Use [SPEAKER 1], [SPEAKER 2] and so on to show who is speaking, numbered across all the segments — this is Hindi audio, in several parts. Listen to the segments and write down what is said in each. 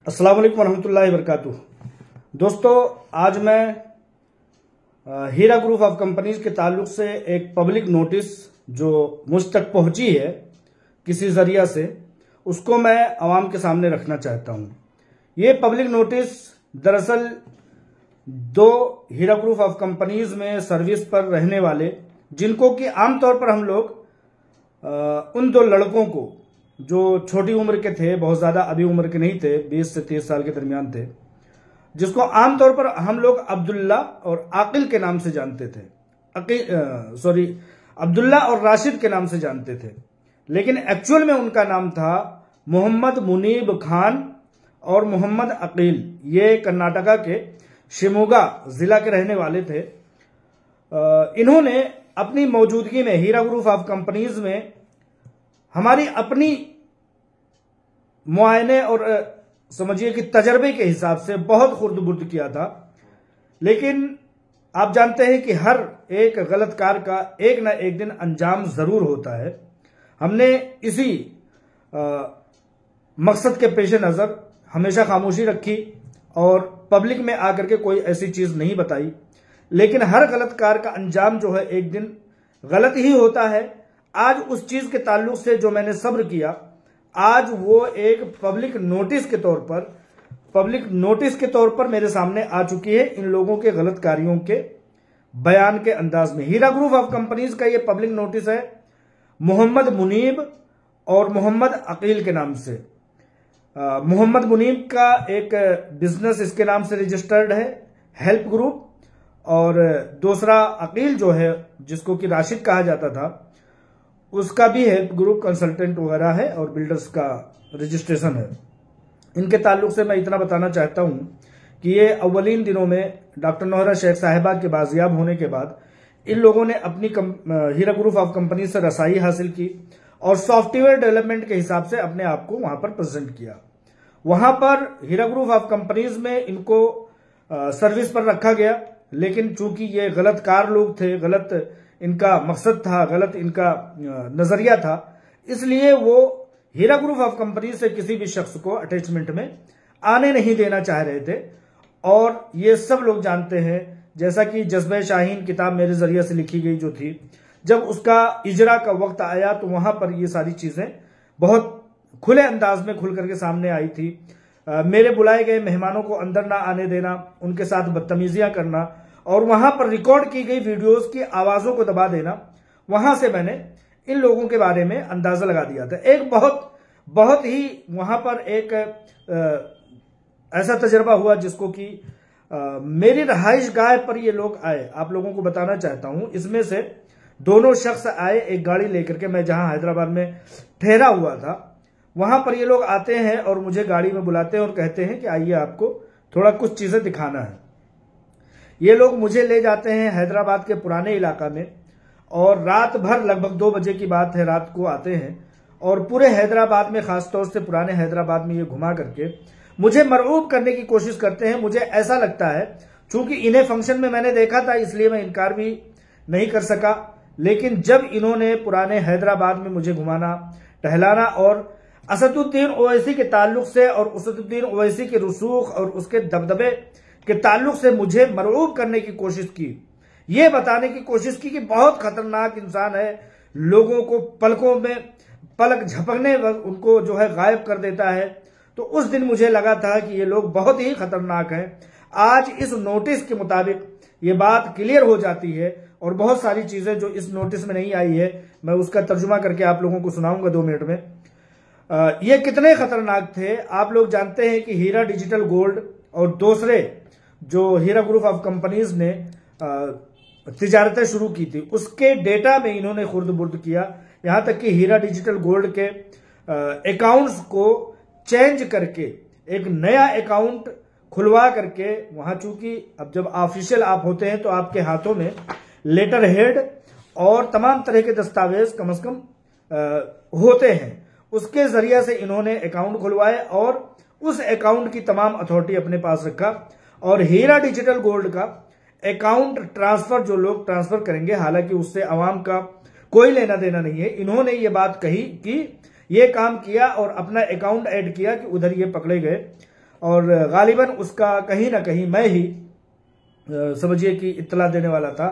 [SPEAKER 1] अस्सलाम वालेकुम रहमतुल्लाहि वबरकातुह। दोस्तों, आज मैं हीरा ग्रुप ऑफ कंपनीज के ताल्लुक से एक पब्लिक नोटिस जो मुझ तक पहुंची है किसी जरिया से, उसको मैं आवाम के सामने रखना चाहता हूं। ये पब्लिक नोटिस दरअसल दो हीरा ग्रुप ऑफ कंपनीज में सर्विस पर रहने वाले, जिनको कि आमतौर पर हम लोग उन दो लड़कों को जो छोटी उम्र के थे, बहुत ज्यादा अभी उम्र के नहीं थे, 20 से 30 साल के दरमियान थे, जिसको आमतौर पर हम लोग अब्दुल्ला और आकिल के नाम से जानते थे। अब्दुल्ला और राशिद के नाम से जानते थे, लेकिन एक्चुअल में उनका नाम था मोहम्मद मुनीब खान और मोहम्मद अकील। ये कर्नाटका के शिमोगा जिला के रहने वाले थे। इन्होंने अपनी मौजूदगी में हीरा ग्रुप ऑफ कंपनीज में हमारी अपनी मुआयने और समझिए कि तजर्बे के हिसाब से बहुत खुर्द बुर्द किया था। लेकिन आप जानते हैं कि हर एक गलत कार का एक ना एक दिन अंजाम जरूर होता है। हमने इसी मकसद के पेश नजर हमेशा खामोशी रखी और पब्लिक में आकर के कोई ऐसी चीज नहीं बताई। लेकिन हर गलत कार का अंजाम जो है एक दिन गलत ही होता है। आज उस चीज के ताल्लुक से जो मैंने सब्र किया, आज वो एक पब्लिक नोटिस के तौर पर मेरे सामने आ चुकी है, इन लोगों के गलत कार्यों के बयान के अंदाज में। हीरा ग्रुप ऑफ कंपनीज का ये पब्लिक नोटिस है मोहम्मद मुनीब और मोहम्मद अकील के नाम से। मोहम्मद मुनीब का एक बिजनेस इसके नाम से रजिस्टर्ड है, हेल्प ग्रुप, और दूसरा अकील जो है, जिसको कि राशिद कहा जाता था, उसका भी हेल्प ग्रुप कंसल्टेंट वगैरह है और बिल्डर्स का रजिस्ट्रेशन है। इनके ताल्लुक से मैं इतना बताना चाहता हूं कि ये अव्वलीन दिनों में डॉक्टर नौहरा शेख साहिबा के बाजियाब होने के बाद इन लोगों ने अपनी हीरा ग्रुप ऑफ कंपनी से रसाई हासिल की और सॉफ्टवेयर डेवलपमेंट के हिसाब से अपने आप को वहां पर प्रेजेंट किया। वहां पर हीरा ग्रुप ऑफ कंपनीज में इनको सर्विस पर रखा गया, लेकिन चूंकि ये गलत कार लोग थे, गलत इनका मकसद था, गलत इनका नजरिया था, इसलिए वो हीरा ग्रुप ऑफ कंपनी से किसी भी शख्स को अटैचमेंट में आने नहीं देना चाह रहे थे। और ये सब लोग जानते हैं, जैसा कि जज्बे शाहीन किताब मेरे जरिए से लिखी गई जो थी, जब उसका इजरा का वक्त आया तो वहां पर ये सारी चीजें बहुत खुले अंदाज में खुल करके सामने आई थी। मेरे बुलाए गए मेहमानों को अंदर ना आने देना, उनके साथ बदतमीजियां करना और वहां पर रिकॉर्ड की गई वीडियोस की आवाजों को दबा देना, वहां से मैंने इन लोगों के बारे में अंदाजा लगा दिया था। एक बहुत ही वहां पर एक ऐसा तजर्बा हुआ जिसको कि मेरी रहाइश गाह पर ये लोग आए। आप लोगों को बताना चाहता हूं, इसमें से दोनों शख्स आए एक गाड़ी लेकर के। मैं जहां हैदराबाद में ठहरा हुआ था वहां पर ये लोग आते हैं और मुझे गाड़ी में बुलाते हैं और कहते हैं कि आइए, आपको थोड़ा कुछ चीजें दिखाना है। ये लोग मुझे ले जाते हैं हैदराबाद के पुराने इलाका में और रात भर, लगभग 2 बजे की बात है, रात को आते हैं और पूरे हैदराबाद में, खासतौर से पुराने हैदराबाद में ये घुमा करके मुझे मरऊब करने की कोशिश करते हैं। मुझे ऐसा लगता है, चूंकि इन्हें फंक्शन में मैंने देखा था इसलिए मैं इनकार भी नहीं कर सका, लेकिन जब इन्होंने पुराने हैदराबाद में मुझे घुमाना, टहलाना और असदुद्दीन ओवैसी के ताल्लुक से और असदुद्दीन ओवैसी के रसूख और उसके दबदबे के ताल्लुक से मुझे मरऊब करने की कोशिश की, ये बताने की कोशिश की कि बहुत खतरनाक इंसान है, लोगों को पलकों में पलक झपकने उनको जो है गायब कर देता है। तो उस दिन मुझे लगा था कि ये लोग बहुत ही खतरनाक हैं। आज इस नोटिस के मुताबिक ये बात क्लियर हो जाती है और बहुत सारी चीजें जो इस नोटिस में नहीं आई है, मैं उसका तर्जुमा करके आप लोगों को सुनाऊंगा 2 मिनट में। ये कितने खतरनाक थे। आप लोग जानते हैं कि हीरा डिजिटल गोल्ड और दूसरे जो हीरा ग्रुप ऑफ कंपनीज ने तिजारतें शुरू की थी, उसके डेटा में इन्होंने खुर्द बुर्द किया। यहां तक कि हीरा डिजिटल गोल्ड के अकाउंट्स को चेंज करके एक नया अकाउंट खुलवा करके, वहां चूंकि अब जब ऑफिशियल आप होते हैं तो आपके हाथों में लेटर हेड और तमाम तरह के दस्तावेज कम से कम होते हैं, उसके जरिए से इन्होंने अकाउंट खुलवाए और उस अकाउंट की तमाम अथॉरिटी अपने पास रखा। और हीरा डिजिटल गोल्ड का अकाउंट ट्रांसफर जो लोग ट्रांसफर करेंगे, हालांकि उससे आवाम का कोई लेना देना नहीं है, इन्होंने ये बात कही कि ये काम किया और अपना अकाउंट ऐड किया कि उधर ये पकड़े गए और गालिबन उसका कहीं ना कहीं मैं ही समझिए कि इत्तला देने वाला था।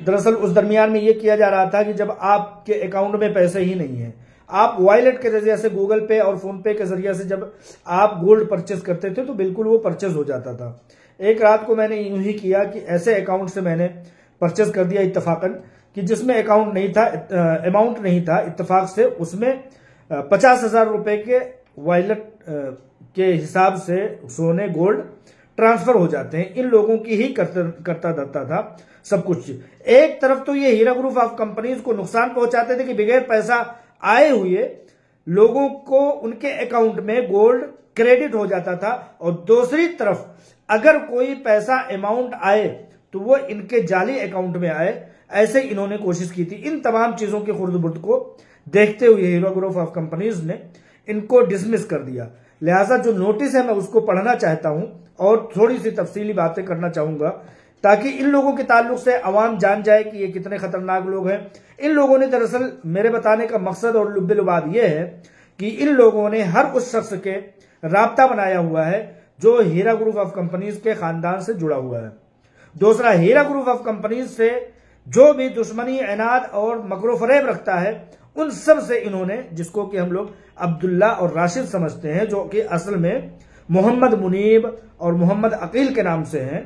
[SPEAKER 1] दरअसल उस दरमियान में यह किया जा रहा था कि जब आपके अकाउंट में पैसे ही नहीं है, आप वॉलेट के जरिए से गूगल पे और फोन पे के जरिए से जब आप गोल्ड परचेज करते थे तो बिल्कुल वो परचेज हो जाता था। एक रात को मैंने यूं ही किया कि ऐसे अकाउंट से मैंने परचेज कर दिया इत्तेफाकन कि जिसमें अकाउंट नहीं था, अमाउंट नहीं था, इत्तेफाक से उसमें 50,000 रुपए के वॉलेट के हिसाब से सोने गोल्ड ट्रांसफर हो जाते हैं। इन लोगों की ही करता धरता था सब कुछ। एक तरफ तो ये हीरा ग्रुप ऑफ कंपनीज को नुकसान पहुंचाते थे कि बगैर पैसा आए हुए लोगों को उनके अकाउंट में गोल्ड क्रेडिट हो जाता था, और दूसरी तरफ अगर कोई पैसा अमाउंट आए तो वो इनके जाली अकाउंट में आए। ऐसे इन्होंने कोशिश की थी। इन तमाम चीजों के खुर्द-बुर्द को देखते हुए हीरा ग्रुप ऑफ कंपनीज ने इनको डिसमिस कर दिया। लिहाजा जो नोटिस है मैं उसको पढ़ना चाहता हूं और थोड़ी सी तफसीली बातें करना चाहूंगा ताकि इन लोगों के ताल्लुक से अवाम जान जाए कि ये कितने खतरनाक लोग हैं। इन लोगों ने दरअसल मेरे बताने का मकसद और लुब्बे लुबाब यह है कि इन लोगों ने हर उस शख्स के राब्ता बनाया हुआ है जो हीरा ग्रुप ऑफ कंपनीज के खानदान से जुड़ा हुआ है। दूसरा, हीरा ग्रुप ऑफ कंपनीज से जो भी दुश्मनी, इनाद और मकरो फरेब रखता है उन सब से इन्होंने, जिसको कि हम लोग अब्दुल्ला और राशिद समझते हैं, जो कि असल में मोहम्मद मुनीब और मोहम्मद अकील के नाम से हैं,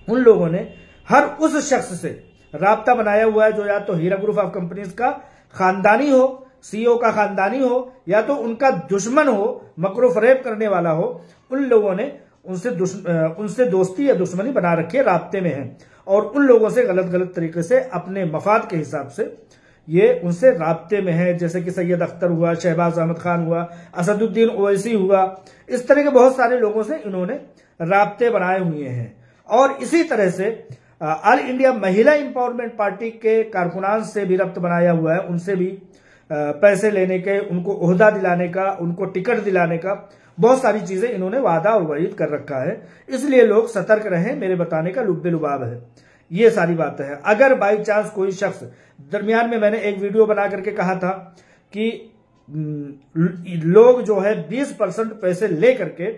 [SPEAKER 1] उन लोगों ने हर उस शख्स से राब्ता बनाया हुआ है जो या तो हीरा ग्रुप ऑफ कंपनीज का खानदानी हो, सीईओ का खानदानी हो, या तो उनका दुश्मन हो, मकरो फरेब करने वाला हो। उन लोगों ने उनसे दोस्ती या दुश्मनी बना रखी है, राब्ते में है, और उन लोगों से गलत तरीके से अपने मफाद के हिसाब से ये उनसे राब्ते में है। जैसे कि सैयद अख्तर हुआ, शहबाज अहमद खान हुआ, असदुद्दीन ओवैसी हुआ, इस तरह के बहुत सारे लोगों से इन्होंने राब्ते बनाए हुए हैं। और इसी तरह से all India Mahila empowerment party के कारकुनान से भी रब्त बनाया हुआ है। उनसे भी पैसे लेने के, उनको ओहदा दिलाने का, उनको टिकट दिलाने का, बहुत सारी चीजें इन्होंने वादा और वईद कर रखा है। इसलिए लोग सतर्क रहें, मेरे बताने का लुब्बे लुबाब है ये सारी बातें हैं। अगर बाई चांस कोई शख्स, दरमियान में मैंने एक वीडियो बना करके कहा था कि लोग जो है 20% पैसे ले करके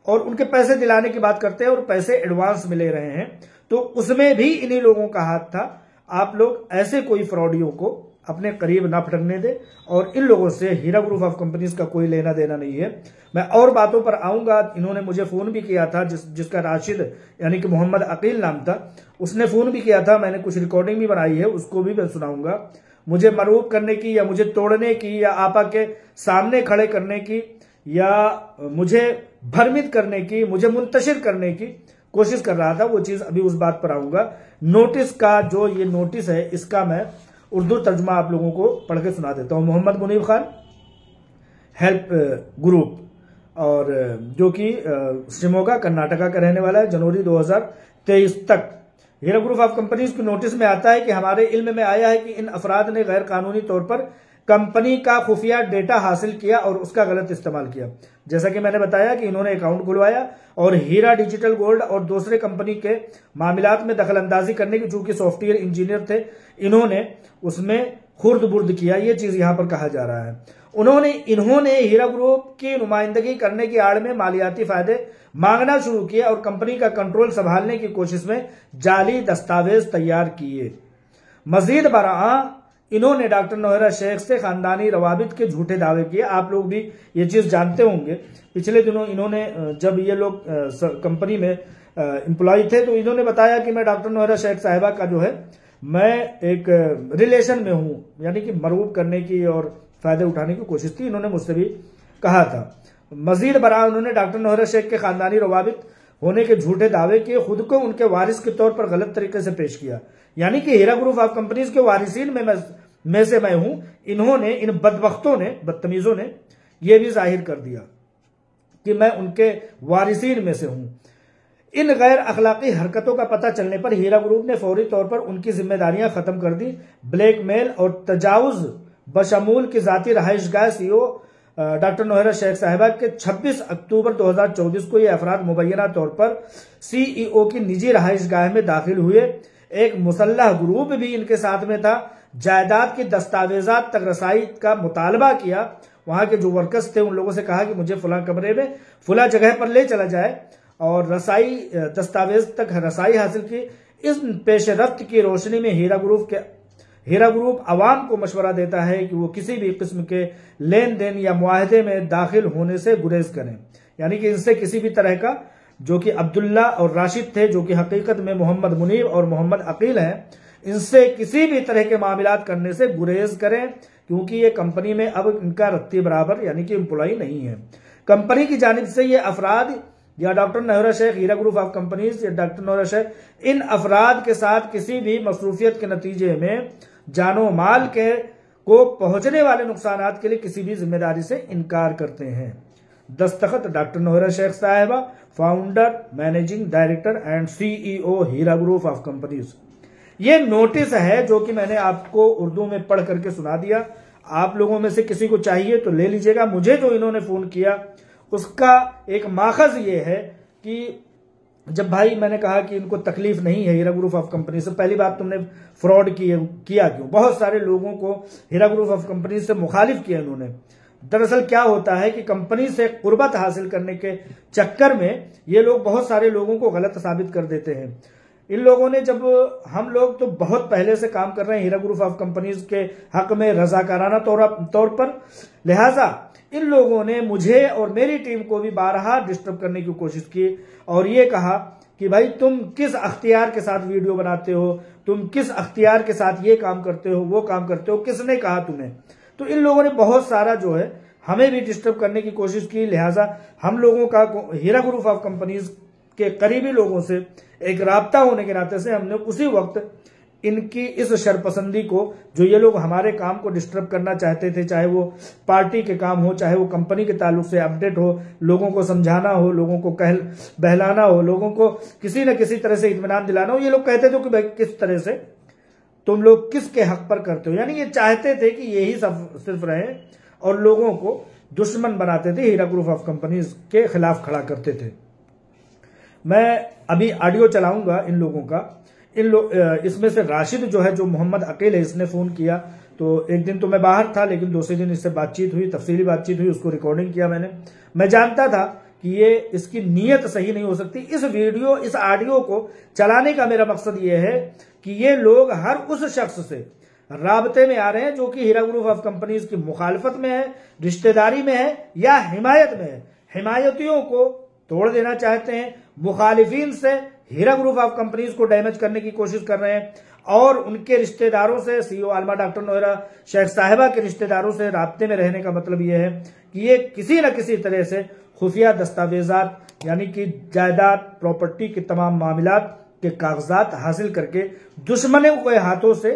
[SPEAKER 1] और उनके पैसे दिलाने की बात करते हैं और पैसे एडवांस में ले रहे हैं, तो उसमें भी इन्हीं लोगों का हाथ था। आप लोग ऐसे कोई फ्रॉडियों को अपने करीब ना फटकने दे, और इन लोगों से हीरा ग्रुप ऑफ कंपनीज का कोई लेना देना नहीं है। मैं और बातों पर आऊंगा। इन्होंने मुझे फोन भी किया था, जिसका राशिद यानी कि मोहम्मद अकील नाम था, उसने फोन भी किया था। मैंने कुछ रिकॉर्डिंग भी बनाई है, उसको भी मैं सुनाऊंगा। मुझे मरूब करने की, या मुझे तोड़ने की, या आपा के सामने खड़े करने की, या मुझे भ्रमित करने की, मुझे मुंतशिर करने की कोशिश कर रहा था। वो चीज अभी उस बात पर आऊंगा। नोटिस का जो ये नोटिस है, इसका मैं उर्दू तर्जुमा आप लोगों को पढ़ के सुना देता हूं। मोहम्मद मुनीब खान हेल्प ग्रुप, और जो कि शिमोगा कर्नाटका का रहने वाला है, जनवरी 2023 तक। हीरा ग्रुप ऑफ कंपनीज की नोटिस में आता है कि हमारे इल्म में आया है कि इन अफराद ने गैर कानूनी तौर पर कंपनी का खुफिया डेटा हासिल किया और उसका गलत इस्तेमाल किया। जैसा कि मैंने बताया कि इन्होंने अकाउंट खुलवाया और हीरा डिजिटल गोल्ड और दूसरे कंपनी के मामलात में दखल अंदाजी करने की, चूंकि सॉफ्टवेयर इंजीनियर थे, इन्होंने उसमें खुर्द बुर्द किया। ये चीज यहां पर कहा जा रहा है। इन्होंने हीरा ग्रुप की नुमाइंदगी करने की आड़ में मालियाती फायदे मांगना शुरू किए और कंपनी का कंट्रोल संभालने की कोशिश में जाली दस्तावेज तैयार किए। मजीद बरआं इन्होंने डॉक्टर नौहरा शेख से खानदानी रवाबित के झूठे दावे किए। आप लोग भी ये चीज जानते होंगे। पिछले दिनों इन्होंने, जब ये लोग कंपनी में एम्प्लॉय थे, तो इन्होंने बताया कि मैं डॉक्टर नौहरा शेख साहिबा का जो है, मैं एक रिलेशन में हूं, यानी कि मरूब करने की और फायदे उठाने की कोशिश थी। इन्होंने मुझसे भी कहा था। मजीद बरा उन्होंने डॉक्टर नौहरा शेख के खानदानी रवाबित होने के झूठे दावे किए, खुद को उनके वारिस के तौर पर गलत तरीके से पेश किया, यानी कि हीरा ग्रुप ऑफ कंपनीज के वारिसीन में से मैं हूं। इन्होंने, इन बदबख्तों ने, बदतमीजों ने यह भी जाहिर कर दिया कि मैं उनके वारिसीन में से हूं। इन गैर अखलाकी हरकतों का पता चलने पर हीरा ग्रुप ने फौरी तौर पर उनकी जिम्मेदारियां खत्म कर दी। ब्लैकमेल और तजावुज बशमूल की जाती रहायशगाह सीईओ डॉक्टर नौहरा शेख साहिबा के 26 अक्टूबर 2024 को ये अफराद मुबैना तौर पर सीईओ की निजी रहायशगाह में दाखिल हुए। एक मुसल्लह ग्रुप भी इनके साथ में था। जायदाद की दस्तावेजात तक रसाई का मुतालबा किया। वहां के जो वर्कर्स थे उन लोगों से कहा कि मुझे फुला कमरे में फुला जगह पर ले चला जाए और रसाई दस्तावेज तक रसाई हासिल की। इस पेश रफ्त की रोशनी में हीरा ग्रुप आवाम को मशवरा देता है कि वो किसी भी किस्म के लेन देन या मुआहदे में दाखिल होने से गुरेज करें। यानी कि इनसे किसी भी तरह का, जो कि अब्दुल्ला और राशिद थे, जो कि हकीकत में मोहम्मद मुनीब और मोहम्मद अकील हैं, इनसे किसी भी तरह के मामलात करने से गुरेज करें, क्योंकि ये कंपनी में अब इनका रत्ती बराबर यानी कि एम्प्लॉई नहीं है। कंपनी की जानिब से ये अफराद या doctor Nowhera Shaikh, Heera group of companies या डॉक्टर नौहरा शेख, इन अफराद के साथ किसी भी मसरूफियत के नतीजे में जानो माल के को पहुंचने वाले नुकसानात के लिए किसी भी जिम्मेदारी से इनकार करते हैं। दस्तखत डॉक्टर नौहरा शेख साहिबा, founder, managing director and CEO, Heera group of companies. ये नोटिस है जो कि मैंने आपको उर्दू में पढ़ करके सुना दिया। आप लोगों में से किसी को चाहिए तो ले लीजिएगा। मुझे जो इन्होंने फोन किया उसका एक माखज ये है कि जब भाई मैंने कहा कि इनको तकलीफ नहीं है हीरा ग्रुप ऑफ कंपनी से, पहली बात तुमने फ्रॉड किया क्यों? बहुत सारे लोगों को हीरा ग्रुप ऑफ कंपनी से मुखालिफ किया इन्होंने। दरअसल क्या होता है कि कंपनी से कुर्बत हासिल करने के चक्कर में ये लोग बहुत सारे लोगों को गलत साबित कर देते हैं। इन लोगों ने, जब हम लोग तो बहुत पहले से काम कर रहे हैं हीरा ग्रुप ऑफ कंपनीज के हक में रजाकाराना तौर पर, लिहाजा इन लोगों ने मुझे और मेरी टीम को भी बारहा डिस्टर्ब करने की कोशिश की और ये कहा कि भाई तुम किस अख्तियार के साथ वीडियो बनाते हो, तुम किस अख्तियार के साथ ये काम करते हो, वो काम करते हो, किसने कहा तुम्हें? तो इन लोगों ने बहुत सारा जो है हमें भी डिस्टर्ब करने की कोशिश की। लिहाजा हम लोगों का हीरा ग्रुप ऑफ कंपनीज के करीबी लोगों से एक राब्ता होने के नाते से हमने उसी वक्त इनकी इस शरपसंदी को, जो ये लोग हमारे काम को डिस्टर्ब करना चाहते थे, चाहे वो पार्टी के काम हो, चाहे वो कंपनी के ताल्लुक से अपडेट हो, लोगों को समझाना हो, लोगों को बहलाना हो, लोगों को किसी न किसी तरह से इत्मीनान दिलाना हो, ये लोग कहते थे कि भाई किस तरह से तुम लोग किसके हक पर करते हो। यानी ये चाहते थे कि यही सब सिर्फ रहे और लोगों को दुश्मन बनाते थे, हीरा ग्रुप ऑफ कंपनीज के खिलाफ खड़ा करते थे। मैं अभी ऑडियो चलाऊंगा इन लोगों का। इसमें से राशिद जो है, जो मोहम्मद अकील है, इसने फोन किया। तो एक दिन तो मैं बाहर था, लेकिन दूसरे दिन इससे बातचीत हुई, तफसीली बातचीत हुई, उसको रिकॉर्डिंग किया मैंने। मैं जानता था कि ये इसकी नीयत सही नहीं हो सकती। इस ऑडियो को चलाने का मेरा मकसद ये है कि ये लोग हर उस शख्स से राबते में आ रहे हैं जो कि हीरा ग्रुप ऑफ कंपनीज की मुखालफत में है, रिश्तेदारी में है या हिमायत में है। हिमायतियों को तोड़ देना चाहते हैं, मुखालिफिन से हीरा ग्रुप ऑफ कंपनीज को डैमेज करने की कोशिश कर रहे हैं और उनके रिश्तेदारों से, सीईओ आलमा डॉक्टर नौहरा शेख साहिबा के रिश्तेदारों से राब्ते में रहने का मतलब यह है कि ये किसी न किसी तरह से खुफिया दस्तावेजात यानी कि जायदाद, प्रॉपर्टी के तमाम मामलात के कागजात हासिल करके दुश्मनों के हाथों से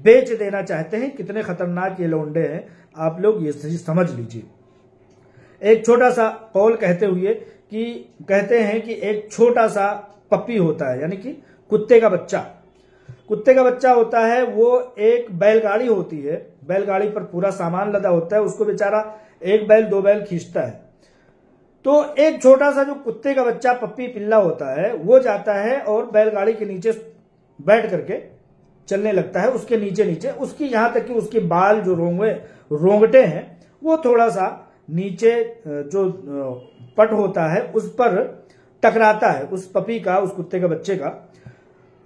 [SPEAKER 1] बेच देना चाहते हैं। कितने खतरनाक ये लौंडे हैं, आप लोग ये समझ लीजिए। एक छोटा सा कौल कहते हैं कि एक छोटा सा पप्पी होता है, यानी कि कुत्ते का बच्चा होता है। वो एक बैलगाड़ी होती है, बैलगाड़ी पर पूरा सामान लदा होता है, उसको बेचारा एक बैल दो बैल खींचता है। तो एक छोटा सा जो कुत्ते का बच्चा पप्पी पिल्ला होता है, वो जाता है और बैलगाड़ी के नीचे बैठ करके चलने लगता है। उसके नीचे उसकी, यहां तक कि उसके बाल जो रोंगटे हैं वो थोड़ा सा नीचे जो पट होता है उस पर टकराता है, उस पपी का, उस कुत्ते के बच्चे का,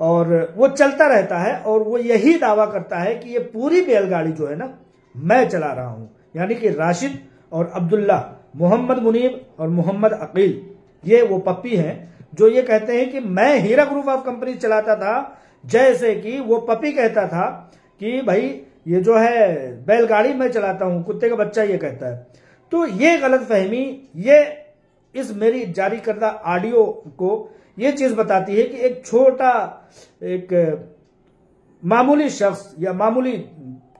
[SPEAKER 1] और वो चलता रहता है और वो यही दावा करता है कि ये पूरी बैलगाड़ी जो है ना मैं चला रहा हूं। यानी कि राशिद और अब्दुल्ला, मोहम्मद मुनीब और मोहम्मद अकील, ये वो पप्पी हैं जो ये कहते हैं कि मैं हीरा ग्रुप ऑफ कंपनी चलाता था, जैसे कि वो पपी कहता था कि भाई ये जो है बैलगाड़ी मैं चलाता हूं, कुत्ते का बच्चा ये कहता है। तो ये गलत फहमी, ये इस मेरी जारी करदा ऑडियो को ये चीज बताती है कि एक छोटा, एक मामूली शख्स या मामूली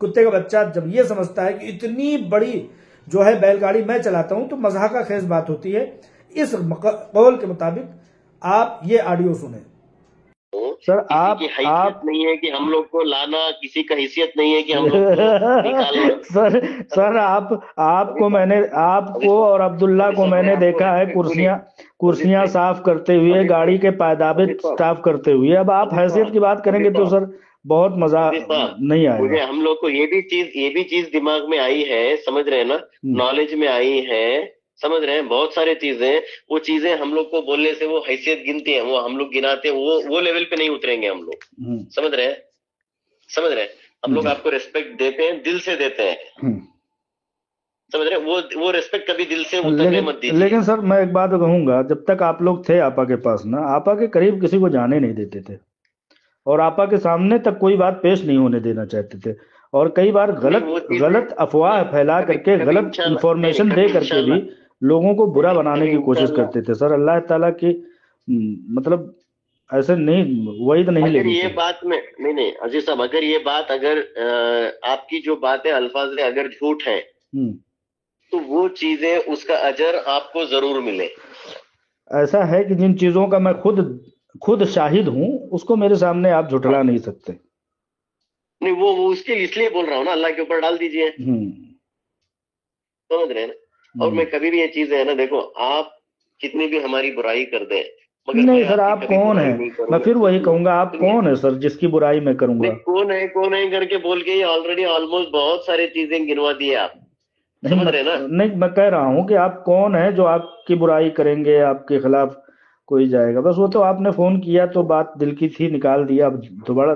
[SPEAKER 1] कुत्ते का बच्चा जब ये समझता है कि इतनी बड़ी जो है बैलगाड़ी मैं चलाता हूं, तो मज़ाक़ खेज बात होती है। इस कौल के मुताबिक आप ये ऑडियो सुने। सर
[SPEAKER 2] किसी
[SPEAKER 1] आप
[SPEAKER 2] की हैसियत नहीं है कि हम लोग को लाना, किसी का हैसियत नहीं है कि हम लोग को निकालना।
[SPEAKER 1] सर
[SPEAKER 2] समझ
[SPEAKER 1] सर
[SPEAKER 2] रहे हैं? अभी
[SPEAKER 1] आपको
[SPEAKER 2] साहब,
[SPEAKER 1] मैंने
[SPEAKER 2] अभी
[SPEAKER 1] आपको
[SPEAKER 2] साहब,
[SPEAKER 1] और अब्दुल्ला
[SPEAKER 2] अभी
[SPEAKER 1] को
[SPEAKER 2] साहब, मैं
[SPEAKER 1] मैंने
[SPEAKER 2] आपको
[SPEAKER 1] देखा है
[SPEAKER 2] रिस्पेक्ट सुनिए।
[SPEAKER 1] कुर्सियां
[SPEAKER 2] अभी
[SPEAKER 1] कुर्सियां
[SPEAKER 2] साहब,
[SPEAKER 1] साफ करते हुए,
[SPEAKER 2] अभी
[SPEAKER 1] गाड़ी
[SPEAKER 2] साहब,
[SPEAKER 1] के पायदाबे
[SPEAKER 2] अभी साहब,
[SPEAKER 1] साफ करते हुए। अब आप
[SPEAKER 2] अभी
[SPEAKER 1] हैसियत
[SPEAKER 2] साहब,
[SPEAKER 1] की बात
[SPEAKER 2] अभी
[SPEAKER 1] करेंगे तो
[SPEAKER 2] साहब,
[SPEAKER 1] सर बहुत मजा
[SPEAKER 2] अभी साहब,
[SPEAKER 1] नहीं
[SPEAKER 2] मुझे
[SPEAKER 1] आएगा।
[SPEAKER 2] हम लोग को ये भी चीज दिमाग में आई है, समझ रहे हैं ना?
[SPEAKER 1] हम्म।
[SPEAKER 2] नॉलेज में आई है, समझ रहे हैं? बहुत सारी चीजें, वो चीजें हम लोग को बोलने से वो हैसियत गिनती है, वो हम लोग गिनाते हैं, वो लेवल पे नहीं उतरेंगे हम लोग।
[SPEAKER 1] हम्म।
[SPEAKER 2] समझ रहे हैं? समझ रहे हैं? हम लोग
[SPEAKER 1] जी।
[SPEAKER 2] आपको रिस्पेक्ट देते हैं, दिल से देते हैं।
[SPEAKER 1] हम्म।
[SPEAKER 2] समझ रहे हैं? वो रिस्पेक्ट कभी दिल से उतरने मत
[SPEAKER 1] लेकिन
[SPEAKER 2] दीजिए।
[SPEAKER 1] लेकिन सर मैं एक बात कहूंगा, जब तक आप लोग थे आपा के पास ना, आपा के करीब किसी को जाने नहीं देते थे, और आपा के सामने तक कोई बात पेश नहीं होने देना चाहते थे, और कई बार
[SPEAKER 2] नहीं,
[SPEAKER 1] गलत
[SPEAKER 2] वो चीजें
[SPEAKER 1] गलत अफवाह
[SPEAKER 2] नहीं,
[SPEAKER 1] फैला
[SPEAKER 2] कभी
[SPEAKER 1] करके,
[SPEAKER 2] कभी
[SPEAKER 1] गलत
[SPEAKER 2] इंशाल्लाह नहीं, नहीं,
[SPEAKER 1] इंफॉर्मेशन दे
[SPEAKER 2] कभी
[SPEAKER 1] करके भी
[SPEAKER 2] इंशाल्लाह
[SPEAKER 1] लोगों को
[SPEAKER 2] नहीं,
[SPEAKER 1] बुरा
[SPEAKER 2] नहीं,
[SPEAKER 1] बनाने
[SPEAKER 2] कभी
[SPEAKER 1] की कोशिश
[SPEAKER 2] इंशाल्लाह।
[SPEAKER 1] करते थे सर। अल्लाह ताला की मतलब ऐसे नहीं, वही तो नहीं
[SPEAKER 2] अगर
[SPEAKER 1] लेनी
[SPEAKER 2] ये
[SPEAKER 1] चाहिए।
[SPEAKER 2] बात में नहीं, नहीं अजीज साहब, अगर ये बात, अगर आपकी जो बात है, अल्फाज है, अगर झूठ है,
[SPEAKER 1] हम्म।
[SPEAKER 2] तो वो चीजें, उसका अजर आपको जरूर मिले।
[SPEAKER 1] ऐसा है कि जिन चीजों का मैं खुद खुद शाहिद हूं, उसको मेरे सामने आप झुठला
[SPEAKER 2] हाँ,
[SPEAKER 1] नहीं सकते।
[SPEAKER 2] नहीं, वो उसके इसलिए बोल रहा हूँ ना, अल्लाह के ऊपर डाल दीजिए।
[SPEAKER 1] हम्म।
[SPEAKER 2] समझ रहे हैं ना? और
[SPEAKER 1] हम्म।
[SPEAKER 2] मैं कभी भी ये चीज है ना, देखो, आप कितनी भी हमारी बुराई कर दें, मगर
[SPEAKER 1] नहीं
[SPEAKER 2] मैं
[SPEAKER 1] सर,
[SPEAKER 2] आपकी
[SPEAKER 1] आप
[SPEAKER 2] कभी
[SPEAKER 1] कौन है?
[SPEAKER 2] बुराई नहीं
[SPEAKER 1] मैं
[SPEAKER 2] करूंगा।
[SPEAKER 1] फिर वही
[SPEAKER 2] सुनिए,
[SPEAKER 1] कहूंगा, आप
[SPEAKER 2] सुनिए,
[SPEAKER 1] कौन है सर जिसकी बुराई मैं
[SPEAKER 2] नहीं,
[SPEAKER 1] करूंगा?
[SPEAKER 2] कौन है करके बोल के ये ऑलरेडी ऑलमोस्ट बहुत सारी चीजें गिनवा दी है आप।
[SPEAKER 1] नहीं
[SPEAKER 2] समझ
[SPEAKER 1] मैं
[SPEAKER 2] रहे हैं ना?
[SPEAKER 1] नहीं मैं कह रहा हूं कि आप कौन है जो आपकी बुराई करेंगे, आपके खिलाफ कोई जाएगा? बस वो तो आपने फोन किया तो बात दिल की थी, निकाल दिया। अब दोबारा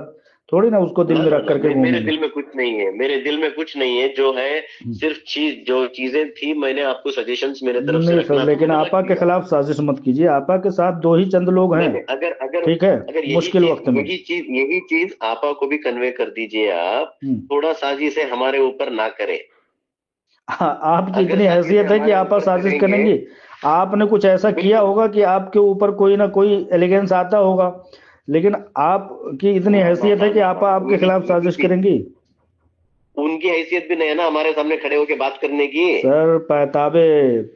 [SPEAKER 1] थोड़ी ना उसको दिल
[SPEAKER 2] ना,
[SPEAKER 1] में
[SPEAKER 2] ना,
[SPEAKER 1] रख
[SPEAKER 2] ना,
[SPEAKER 1] करके
[SPEAKER 2] मेरे
[SPEAKER 1] घूमेंगे।
[SPEAKER 2] दिल में कुछ नहीं है, मेरे दिल में कुछ नहीं है, जो है
[SPEAKER 1] हम्म।
[SPEAKER 2] सिर्फ जो चीजें थी, मैंने आपको सजेशंस मेरे तरफ से
[SPEAKER 1] नहीं सर,
[SPEAKER 2] रखना था,
[SPEAKER 1] लेकिन
[SPEAKER 2] मैंने रख
[SPEAKER 1] आपा के
[SPEAKER 2] दिया।
[SPEAKER 1] खिलाफ साजिश मत कीजिए। आपा के साथ दो ही चंद लोग
[SPEAKER 2] नहीं,
[SPEAKER 1] हैं,
[SPEAKER 2] नहीं, अगर अगर
[SPEAKER 1] ठीक है,
[SPEAKER 2] अगर
[SPEAKER 1] मुश्किल वक्त में।
[SPEAKER 2] यही चीज आपा को भी कन्वे कर दीजिए आप।
[SPEAKER 1] हम्म।
[SPEAKER 2] थोड़ा साजिश है हमारे ऊपर ना करें।
[SPEAKER 1] आपकी
[SPEAKER 2] अगर
[SPEAKER 1] इतनी
[SPEAKER 2] साजिश है
[SPEAKER 1] हैसियत है कि
[SPEAKER 2] हमारे
[SPEAKER 1] आपा
[SPEAKER 2] ऊपर
[SPEAKER 1] साजिश
[SPEAKER 2] करेंगे,
[SPEAKER 1] करेंगी? आपने कुछ ऐसा किया
[SPEAKER 2] बिल्कुल।
[SPEAKER 1] होगा कि आपके ऊपर कोई ना कोई एलिगेंस आता होगा, लेकिन आपकी इतनी
[SPEAKER 2] ना, ना,
[SPEAKER 1] हैसियत है
[SPEAKER 2] ना,
[SPEAKER 1] कि
[SPEAKER 2] ना, ना,
[SPEAKER 1] आपा आपके
[SPEAKER 2] यही
[SPEAKER 1] खिलाफ
[SPEAKER 2] यही
[SPEAKER 1] साजिश
[SPEAKER 2] चीज,
[SPEAKER 1] करेंगी?
[SPEAKER 2] उनकी हैसियत भी नहीं है ना हमारे सामने खड़े होके बात करने की।
[SPEAKER 1] सर पैताबे,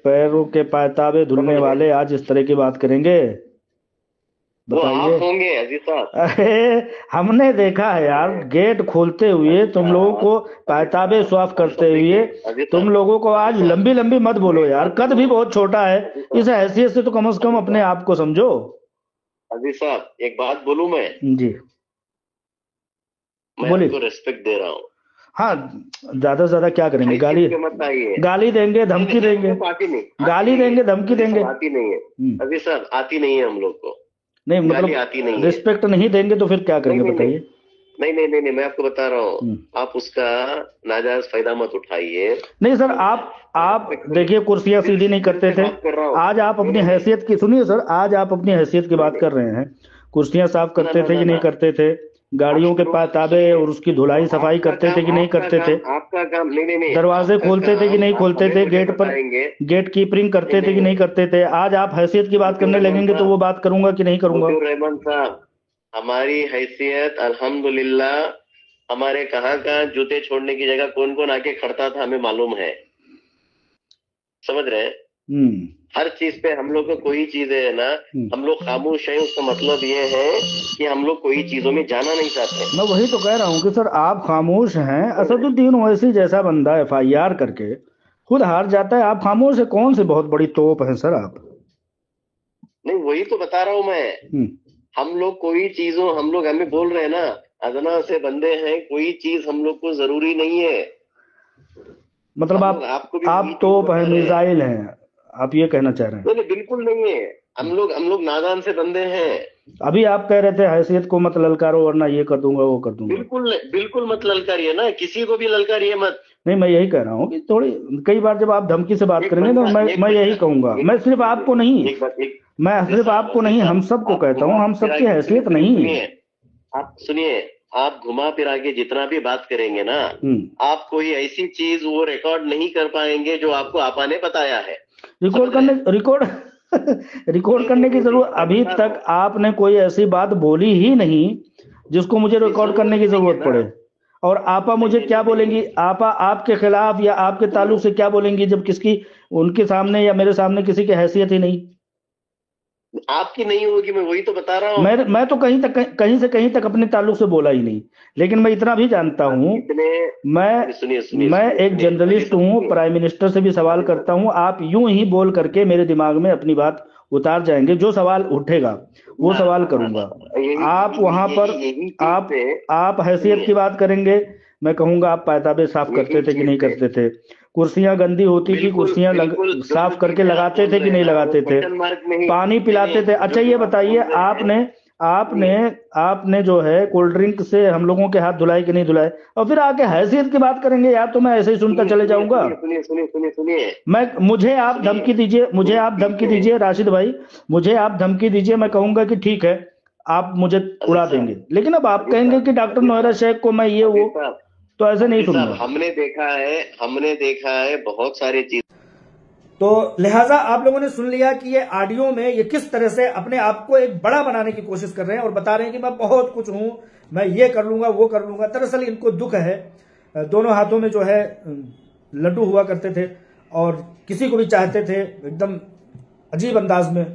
[SPEAKER 1] पैरों के पैताबे
[SPEAKER 2] समझ
[SPEAKER 1] धुलने
[SPEAKER 2] रहे हैं?
[SPEAKER 1] वाले आज इस तरह की बात करेंगे?
[SPEAKER 2] वो आप
[SPEAKER 1] बताइए।
[SPEAKER 2] होंगे अजीज साहब।
[SPEAKER 1] अरे हमने देखा है
[SPEAKER 2] समझ
[SPEAKER 1] यार,
[SPEAKER 2] रहे हैं?
[SPEAKER 1] गेट खोलते हुए
[SPEAKER 2] अजीज
[SPEAKER 1] तुम लोगों
[SPEAKER 2] साहब,
[SPEAKER 1] को
[SPEAKER 2] अजीज
[SPEAKER 1] पैताबे
[SPEAKER 2] साहब,
[SPEAKER 1] साफ
[SPEAKER 2] हम
[SPEAKER 1] करते
[SPEAKER 2] सब
[SPEAKER 1] हुए।
[SPEAKER 2] देखिए, अजीज
[SPEAKER 1] तुम
[SPEAKER 2] साहब,
[SPEAKER 1] लोगों को
[SPEAKER 2] अजीज
[SPEAKER 1] आज
[SPEAKER 2] साहब,
[SPEAKER 1] लंबी लंबी मत
[SPEAKER 2] मैं
[SPEAKER 1] बोलो
[SPEAKER 2] एक
[SPEAKER 1] यार,
[SPEAKER 2] बात
[SPEAKER 1] कद भी
[SPEAKER 2] बोलूं,
[SPEAKER 1] बहुत छोटा है।
[SPEAKER 2] अजीज
[SPEAKER 1] इस
[SPEAKER 2] साहब,
[SPEAKER 1] हैसियत से तो कम से कम
[SPEAKER 2] अजीज
[SPEAKER 1] अपने
[SPEAKER 2] साहब,
[SPEAKER 1] आप को समझो।
[SPEAKER 2] अजीज साहब, एक बात बोलूं
[SPEAKER 1] जी।
[SPEAKER 2] मैं
[SPEAKER 1] बोलिए।
[SPEAKER 2] आपको रिस्पेक्ट दे रहा हूँ।
[SPEAKER 1] हाँ, ज्यादा से ज्यादा क्या करेंगे?
[SPEAKER 2] हैसियत
[SPEAKER 1] गाली?
[SPEAKER 2] पे मत आइए।
[SPEAKER 1] गाली देंगे,
[SPEAKER 2] नहीं,
[SPEAKER 1] धमकी
[SPEAKER 2] नहीं, हम
[SPEAKER 1] देंगे?
[SPEAKER 2] लोग को आती नहीं, आती
[SPEAKER 1] गाली
[SPEAKER 2] नहीं है।
[SPEAKER 1] देंगे, धमकी
[SPEAKER 2] अजीज
[SPEAKER 1] देंगे?
[SPEAKER 2] साहब, आती नहीं है। अजीज साहब, आती नहीं है हम लोग को।
[SPEAKER 1] नहीं
[SPEAKER 2] गाली
[SPEAKER 1] मतलब
[SPEAKER 2] आती नहीं है।
[SPEAKER 1] रिस्पेक्ट नहीं देंगे तो फिर क्या
[SPEAKER 2] नहीं,
[SPEAKER 1] करेंगे
[SPEAKER 2] नहीं, नहीं,
[SPEAKER 1] बताइए?
[SPEAKER 2] नहीं, नहीं, नहीं, नहीं, मैं आपको बता रहा हूँ।
[SPEAKER 1] हम्म।
[SPEAKER 2] आप उसका नाजायज फायदा मत उठाइए।
[SPEAKER 1] नहीं सर,
[SPEAKER 2] समझ रहे हैं? मैं
[SPEAKER 1] आप
[SPEAKER 2] रिस्पेक्टफुली
[SPEAKER 1] देखिए, कुर्सियां
[SPEAKER 2] दिल
[SPEAKER 1] सीधी नहीं
[SPEAKER 2] दिल
[SPEAKER 1] करते
[SPEAKER 2] से
[SPEAKER 1] थे।
[SPEAKER 2] बात कर रहा हूँ।
[SPEAKER 1] आज आप
[SPEAKER 2] नहीं,
[SPEAKER 1] अपनी
[SPEAKER 2] नहीं, नहीं,
[SPEAKER 1] हैसियत की, सुनिए सर, आज आप अपनी हैसियत की
[SPEAKER 2] नहीं,
[SPEAKER 1] बात
[SPEAKER 2] नहीं,
[SPEAKER 1] कर रहे हैं। कुर्सियां साफ
[SPEAKER 2] ना,
[SPEAKER 1] करते
[SPEAKER 2] ना,
[SPEAKER 1] थे
[SPEAKER 2] ना,
[SPEAKER 1] कि नहीं
[SPEAKER 2] ना,
[SPEAKER 1] करते थे?
[SPEAKER 2] आप
[SPEAKER 1] गाड़ियों के
[SPEAKER 2] शुरू
[SPEAKER 1] पाताबे
[SPEAKER 2] सुनिए।
[SPEAKER 1] और उसकी
[SPEAKER 2] तो
[SPEAKER 1] धुलाई सफाई करते थे कि नहीं करते थे?
[SPEAKER 2] आपका काम, नहीं, नहीं, नहीं,
[SPEAKER 1] दरवाजे
[SPEAKER 2] आपका
[SPEAKER 1] खोलते थे कि
[SPEAKER 2] काम
[SPEAKER 1] नहीं
[SPEAKER 2] आप
[SPEAKER 1] खोलते
[SPEAKER 2] हमें
[SPEAKER 1] थे?
[SPEAKER 2] मुझे
[SPEAKER 1] गेट पर
[SPEAKER 2] बताएंगे।
[SPEAKER 1] गेट कीपरिंग
[SPEAKER 2] नहीं,
[SPEAKER 1] करते थे
[SPEAKER 2] नहीं,
[SPEAKER 1] कि नहीं
[SPEAKER 2] नहीं,
[SPEAKER 1] करते थे? आज आप हैसियत की बात
[SPEAKER 2] मुतीउर
[SPEAKER 1] करने
[SPEAKER 2] रहमान
[SPEAKER 1] लगेंगे तो वो
[SPEAKER 2] साहब,
[SPEAKER 1] बात करूंगा कि नहीं करूंगा?
[SPEAKER 2] मुतीउर रहमान साहब, हमारी हैसियत अल्हम्दुलिल्लाह, हमारे कहाँ कहाँ जूते छोड़ने की जगह कौन कौन आके खड़ता था हमें मालूम है। समझ रहे हैं?
[SPEAKER 1] हम्म।
[SPEAKER 2] हर चीज पे हम लोग को कोई चीज है ना, हम लोग खामोश हैं, उसका मतलब ये है कि हम लोग कोई चीजों में जाना नहीं चाहते।
[SPEAKER 1] मैं वही तो कह रहा हूँ कि सर आप खामोश हैं।
[SPEAKER 2] समझ रहे हैं?
[SPEAKER 1] असदुद्दीन ओवैसी जैसा बंदा एफआईआर करके खुद हार जाता है, आप खामोश है? कौन से बहुत बड़ी तोप है सर आप?
[SPEAKER 2] नहीं, वही तो बता रहा हूं मैं।
[SPEAKER 1] हम्म।
[SPEAKER 2] हम लोग कोई चीजों, हम लोग हमें बोल रहे हैं ना, अदना से बंदे हैं, कोई चीज हम लोग को जरूरी नहीं है।
[SPEAKER 1] मतलब
[SPEAKER 2] हम लोग आपको भी वही
[SPEAKER 1] आप
[SPEAKER 2] चीज
[SPEAKER 1] तोप हैं,
[SPEAKER 2] बता रहे हैं।
[SPEAKER 1] मिसाइल हैं, आप ये कहना चाह रहे हैं?
[SPEAKER 2] नहीं, नहीं, बिल्कुल नहीं है। हम लोग नादान से बंदे हैं।
[SPEAKER 1] अभी आप कह रहे थे हैसियत को मत ललकारो वरना ये कर दूंगा वो कर दूंगा।
[SPEAKER 2] बिल्कुल बिल्कुल मत ललकारिए ना, किसी को भी ललकारिए मत।
[SPEAKER 1] नहीं, मैं यही कह रहा हूँ कि थोड़ी, कई बार जब आप धमकी से बात करेंगे तो मैं यही कहूंगा। मैं सिर्फ आपको नहीं,
[SPEAKER 2] एक बात, एक
[SPEAKER 1] मैं
[SPEAKER 2] अजीज
[SPEAKER 1] सिर्फ
[SPEAKER 2] साहब,
[SPEAKER 1] आपको
[SPEAKER 2] अजीज
[SPEAKER 1] नहीं, हम
[SPEAKER 2] साहब,
[SPEAKER 1] सबको
[SPEAKER 2] आप
[SPEAKER 1] कहता हूँ,
[SPEAKER 2] घुमा
[SPEAKER 1] हम
[SPEAKER 2] फिरा
[SPEAKER 1] सबकी
[SPEAKER 2] के, सुनिए,
[SPEAKER 1] हैसियत
[SPEAKER 2] सुनिए,
[SPEAKER 1] नहीं है।
[SPEAKER 2] सुनिए, आप सुनिए, आप घुमा फिरा के जितना भी बात करेंगे ना,
[SPEAKER 1] हम्म।
[SPEAKER 2] आप कोई ऐसी चीज वो रिकॉर्ड नहीं कर पाएंगे जो आपको आपा ने बताया है। समझ
[SPEAKER 1] रिकॉर्ड
[SPEAKER 2] रहे
[SPEAKER 1] करने
[SPEAKER 2] हैं?
[SPEAKER 1] रिकॉर्ड रिकॉर्ड
[SPEAKER 2] नहीं, नहीं,
[SPEAKER 1] करने की
[SPEAKER 2] नहीं, नहीं,
[SPEAKER 1] जरूरत,
[SPEAKER 2] मैं
[SPEAKER 1] अभी
[SPEAKER 2] बता रहा
[SPEAKER 1] तक
[SPEAKER 2] हूँ।
[SPEAKER 1] आपने कोई ऐसी बात बोली ही नहीं जिसको मुझे
[SPEAKER 2] नहीं,
[SPEAKER 1] रिकॉर्ड करने
[SPEAKER 2] जरूरत
[SPEAKER 1] की
[SPEAKER 2] नहीं है
[SPEAKER 1] जरूरत
[SPEAKER 2] ना।
[SPEAKER 1] पड़े। और आपा
[SPEAKER 2] नहीं,
[SPEAKER 1] मुझे
[SPEAKER 2] नहीं,
[SPEAKER 1] क्या
[SPEAKER 2] नहीं, नहीं,
[SPEAKER 1] बोलेंगी? आपा आपके खिलाफ या आपके
[SPEAKER 2] सुनो,
[SPEAKER 1] ताल्लुक से क्या बोलेंगी जब किसकी, उनके सामने या मेरे सामने किसी की हैसियत ही नहीं?
[SPEAKER 2] आपकी नहीं होगी, मैं वही तो बता रहा हूँ।
[SPEAKER 1] मैं तो कहीं से कहीं तक अपने ताल्लुक से बोला ही नहीं, लेकिन मैं इतना भी जानता हूँ, मैं एक जर्नलिस्ट हूँ, प्राइम मिनिस्टर से भी सवाल करता हूँ। आप यूं ही बोल करके मेरे दिमाग में अपनी बात उतार जाएंगे, जो सवाल उठेगा वो सवाल करूंगा। आप वहां पर आप हैसियत की बात करेंगे, मैं कहूंगा आप पैताबे साफ करते थे कि नहीं करते थे, कुर्सियां गंदी होती थी, कुर्सियां साफ करके लगाते थे कि नहीं लगाते थे, पानी पिलाते थे। अच्छा ये बताइए, आपने आपने आपने जो है कोल्ड ड्रिंक से हम लोगों के हाथ धुलाए कि नहीं धुलाए, और फिर आके हैसियत की बात करेंगे यार, तो मैं ऐसे ही सुनता चले जाऊंगा। मैं मुझे आप धमकी दीजिए, राशिद भाई, मुझे आप धमकी दीजिए, मैं कहूंगा कि ठीक है आप मुझे उड़ा देंगे, लेकिन अब आप कहेंगे कि डॉक्टर नौहरा शेख को मैं ये वो, तो ऐसे नहीं सुनूंगा।
[SPEAKER 2] हमने देखा है बहुत सारी चीज।
[SPEAKER 1] तो लिहाजा आप लोगों ने सुन लिया कि ये ऑडियो में ये किस तरह से अपने आप को एक बड़ा बनाने की कोशिश कर रहे हैं और बता रहे हैं कि मैं बहुत कुछ हूं, मैं ये कर लूंगा वो कर लूंगा। दरअसल इनको दुख है, दोनों हाथों में जो है लड्डू हुआ करते थे और किसी को भी चाहते थे, एकदम अजीब अंदाज में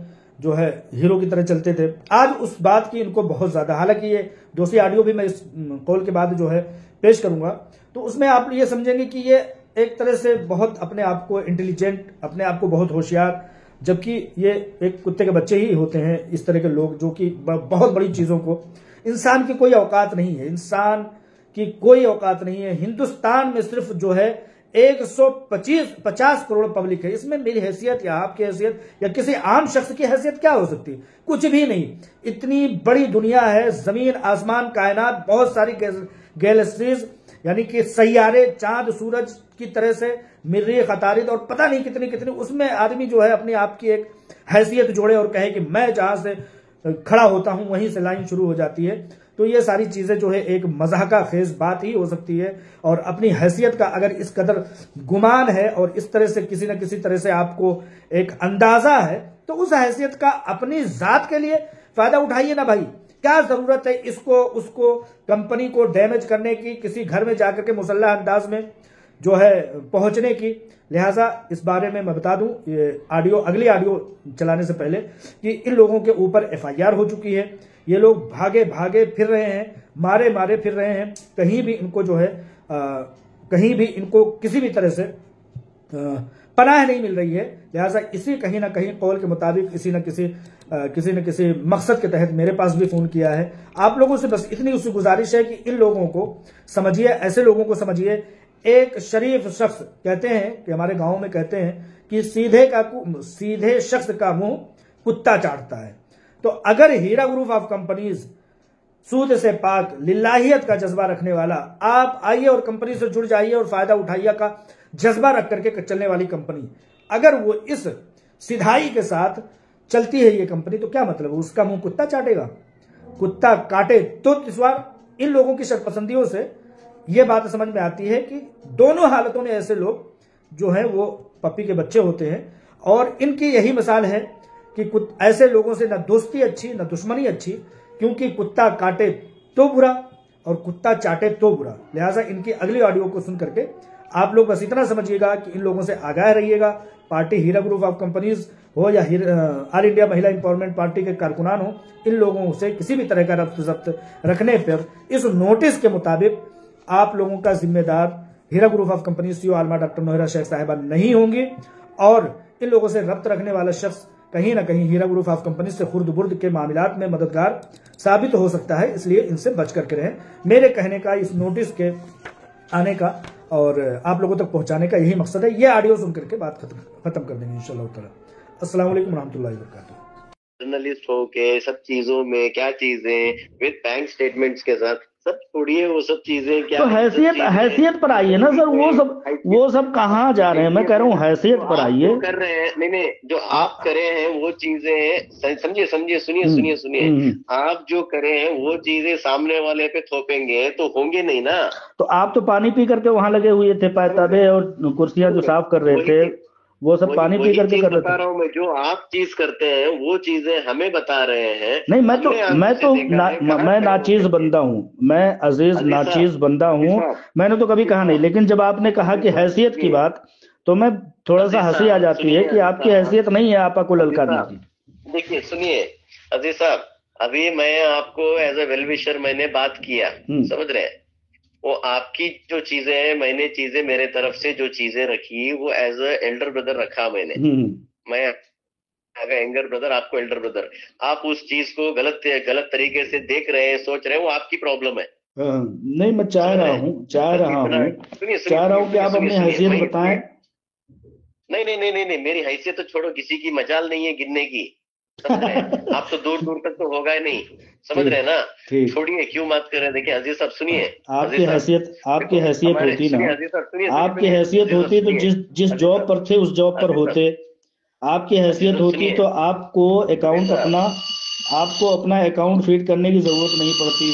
[SPEAKER 1] जो है हीरो की तरह चलते थे। आज उस बात की इनको बहुत ज्यादा, हालांकि ये दूसरी ऑडियो भी मैं इस कॉल के बाद जो है पेश करूंगा, तो उसमें आप ये समझेंगे कि ये एक तरह से बहुत अपने आप को इंटेलिजेंट, अपने आप को बहुत होशियार, जबकि ये एक कुत्ते के बच्चे ही होते हैं इस तरह के लोग, जो कि बहुत बड़ी चीजों को, इंसान की कोई औकात नहीं है, इंसान की कोई औकात नहीं है। हिंदुस्तान में सिर्फ जो है 150 करोड़ पब्लिक है, इसमें मेरी हैसियत या आपकी हैसियत या किसी आम शख्स की हैसियत क्या हो सकती है? कुछ भी नहीं। इतनी बड़ी दुनिया है, जमीन आसमान कायनात, बहुत सारी गैलेक्सीज यानी कि सैयारे, चांद सूरज की तरह से मरीख अतारिद और पता नहीं कितनी कितनी, उसमें आदमी जो है अपने आप की एक हैसियत जोड़े और कहे कि मैं जहां से खड़ा होता हूं वहीं से लाइन शुरू हो जाती है। तो ये सारी चीजें जो है एक मजाका खेज बात ही हो सकती है, और अपनी हैसियत का अगर इस कदर गुमान है और इस तरह से किसी न किसी तरह से आपको एक अंदाजा है, तो उस हैसियत का अपनी जात के लिए फायदा उठाइए ना भाई। क्या जरूरत है इसको उसको कंपनी को डैमेज करने की, किसी घर में जाकर के मुसल्ला अंदाज में जो है पहुंचने की। लिहाजा इस बारे में मैं बता दूं, ये ऑडियो, अगली ऑडियो चलाने से पहले, कि इन लोगों के ऊपर एफआईआर हो चुकी है। ये लोग भागे भागे फिर रहे हैं, मारे मारे फिर रहे हैं, कहीं भी इनको जो है कहीं भी इनको किसी भी तरह से पनाह नहीं मिल रही है। लिहाजा इसी कहीं ना कहीं कौल के मुताबिक किसी न किसी मकसद के तहत मेरे पास भी फोन किया है। आप लोगों से बस इतनी उसकी गुजारिश है कि इन लोगों को समझिए, ऐसे लोगों को समझिए। एक शरीफ शख्स, कहते हैं कि हमारे गांव में कहते हैं कि सीधे शख्स का मुंह कुत्ता चाटता है। तो अगर हीरा ग्रुप ऑफ कंपनीज सूद से पाक, लिल्लाहियत का जज्बा रखने वाला, आप आइए और कंपनी से जुड़ जाइए और फायदा उठाइए का जज्बा रख करके चलने वाली कंपनी, अगर वो इस सिधाई के साथ चलती है ये कंपनी, तो क्या मतलब उसका मुंह कुत्ता चाटेगा? कुत्ता काटे तो इस बार इन लोगों की शर्तपसंदियों से ये बात समझ में आती है कि दोनों हालतों में ऐसे लोग जो हैं वो पप्पी के बच्चे होते हैं। और इनकी यही मिसाल है कि ऐसे लोगों से न दोस्ती अच्छी न दुश्मनी अच्छी, क्योंकि कुत्ता काटे तो बुरा और कुत्ता चाटे तो बुरा। लिहाजा इनकी अगली ऑडियो को सुन करके आप लोग बस इतना समझिएगा कि इन लोगों से आगाह रहिएगा। Party Heera group of companies हो या all India Mahila empowerment party के कारकुनान हो, इन लोगों से किसी भी तरह का रब्त जब्त रखने पर इस नोटिस के मुताबिक आप लोगों का जिम्मेदार Heera group of companies CEO आलमा डॉक्टर नौहरा शेख साहिबा नहीं होंगी, और इन लोगों से रब्त रखने वाला शख्स कहीं ना कहीं हीरा ग्रुप ऑफ कंपनीज से खुर्द बुर्द के मामलात में मददगार साबित हो सकता है। इसलिए इनसे बच करके रहें। मेरे कहने का, इस नोटिस के आने का और आप लोगों तक पहुंचाने का यही मकसद है। ये ऑडियो सुन करके बात खत्म कर देंगे इंशाल्लाह ताला। अस्सलाम वालेकुम रहमतुल्लाहि व बरकातुहू।
[SPEAKER 2] जर्नलिस्ट होके सब चीजों में क्या चीजें विद बैंक स्टेटमेंट्स के साथ सब छोड़िए, वो सब चीजें क्या,
[SPEAKER 1] तो हैसियत पर आइए ना सर। वो सब कहाँ जा रहे हैं? मैं कह रहा हूँ हैसियत पर आइए।
[SPEAKER 2] कर रहे हैं, नहीं जो आप करे हैं वो चीजें समझिए, सुनिए। आप जो करे हैं वो चीजें सामने वाले पे थोपेंगे तो होंगे नहीं ना।
[SPEAKER 1] तो आप तो पानी पी करके वहां लगे हुए थे, पैताबे और कुर्सियां जो साफ कर रहे थे, वो सब पानी पी करके कर रहे थे।
[SPEAKER 2] बता रहा हूँ मैं, जो आप चीज करते हैं वो चीजें हमें बता रहे हैं।
[SPEAKER 1] नहीं, मैं नाचीज बंदा हूँ, मैं अजीज नाचीज बंदा हूँ। मैंने तो कभी कहा नहीं, लेकिन जब आपने कहा कि हैसियत की बात, तो मैं थोड़ा सा हंसी आ जाती है कि आपकी हैसियत नहीं है आपा को ललकारने की।
[SPEAKER 2] देखिए सुनिए अजीज साहब, अभी मैं आपको एज ए वेल विशर मैंने बात किया, समझ रहे हैं? वो आपकी जो चीजें हैं, मैंने चीजें मेरे तरफ से जो चीजें रखी वो एज ए एल्डर ब्रदर रखा मैंने। मैं एंगर ब्रदर, आपको एल्डर ब्रदर। आप उस चीज को गलत गलत तरीके से देख रहे हैं, सोच रहे हैं, वो आपकी प्रॉब्लम है।
[SPEAKER 1] नहीं, मैं चाह रहा हूँ कि आप अपनी हैसियत बताएं।
[SPEAKER 2] नहीं नहीं नहीं नहीं नहीं, मेरी हैसियत तो छोड़ो, किसी की मजाल नहीं है गिनने की, समझ रहे हैं? आप तो दूर दूर तक तो होगा ही नहीं, समझ रहे हैं ना? छोड़िए, क्यों बात कर रहे हैं? देखिए अजीज साहब सुनिए,
[SPEAKER 1] आपकी हैसियत होती ना, आपकी हैसियत होती तो जिस जॉब पर थे उस जॉब पर होते। आपकी हैसियत होती तो आपको अपना अकाउंट फीड करने की जरूरत नहीं पड़ती।